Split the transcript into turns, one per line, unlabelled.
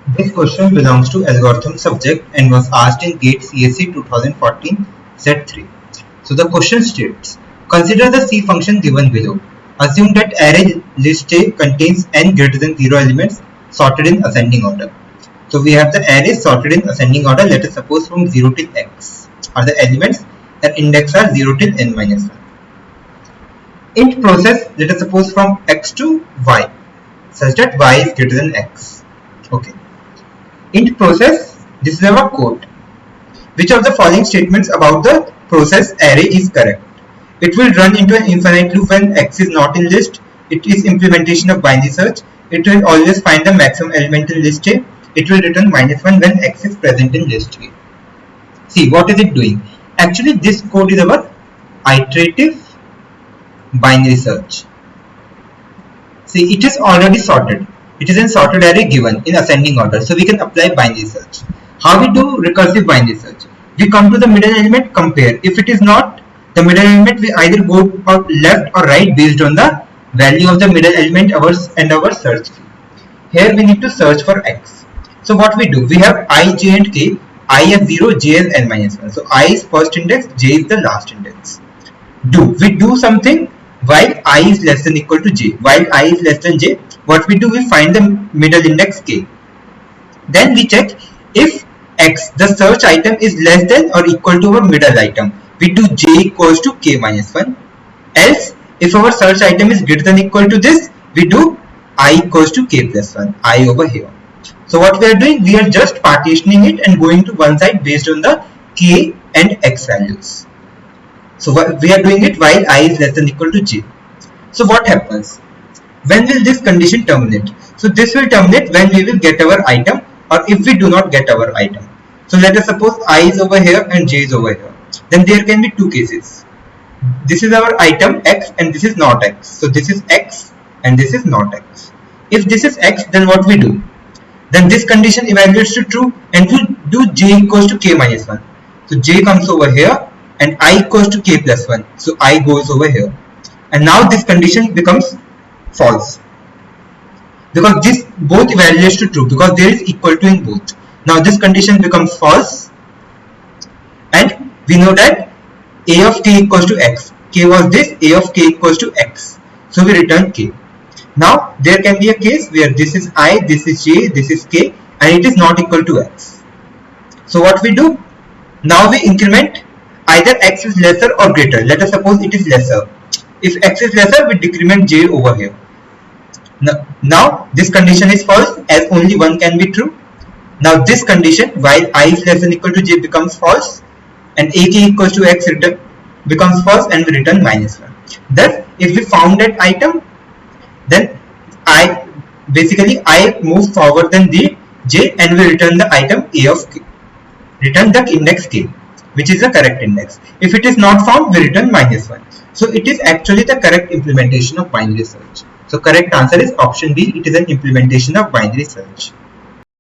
This question belongs to algorithm subject and was asked in GATE CSE 2014 Set 3. So the question states, consider the C function given below. Assume that array list A contains n greater than 0 elements sorted in ascending order. So we have the array sorted in ascending order, let us suppose from 0 till x are the elements and index are 0 till n minus 1. Int process, let us suppose from x to y such that y is greater than x. Okay. Int process, this is our code. Which of the following statements about the process array is correct? It will run into an infinite loop when x is not in list. It is implementation of binary search. It will always find the maximum element in list A. It will return -1 when x is present in list A. See, what is it doing? Actually, this code is our iterative binary search. See, it is already sorted. It is in sorted array given in ascending order, so we can apply binary search. How we do recursive binary search? We come to the middle element, compare. If it is not the middle element, we either go left or right based on the value of the middle element and our search key. Here we need to search for x. So what we do? We have I, j and k. I as 0, j as n minus 1. So I is first index, j is the last index. We do something while I is less than equal to j. While I is less than j, what we do? We find the middle index k. Then we check if x, the search item, is less than or equal to our middle item. We do j equals to k minus 1. Else, if our search item is greater than equal to this, we do I equals to k plus 1, I over here. So what we are doing? We are just partitioning it and going to one side based on the k and x values. So we are doing it while I is less than equal to j. So what happens? When will this condition terminate? So this will terminate when we will get our item, or if we do not get our item. So let us suppose I is over here and j is over here. Then there can be two cases. This is our item x and this is not x. So this is x and this is not x. If this is x, then what we do? Then this condition evaluates to true and we do j equals to k minus 1. So j comes over here and I equals to k plus 1. So I goes over here. And now this condition becomes false. Because this both evaluates to true because there is equal to in both. Now this condition becomes false and we know that a of k equals to x. K was this, a of k equals to x. So we return k. Now there can be a case where this is I, this is j, this is k and it is not equal to x. So what we do? Now we increment either x is lesser or greater. Let us suppose it is lesser. If x is lesser, we decrement j over here. Now this condition is false as only one can be true. Now this condition while I is less than equal to j becomes false and ak equals to x becomes false and we return -1. Thus if we found that item, then I move forward than the j and we return the item a of k. Return the index k, which is the correct index. If it is not found, we return -1. So it is actually the correct implementation of binary search. So correct answer is option B. It is an implementation of binary search.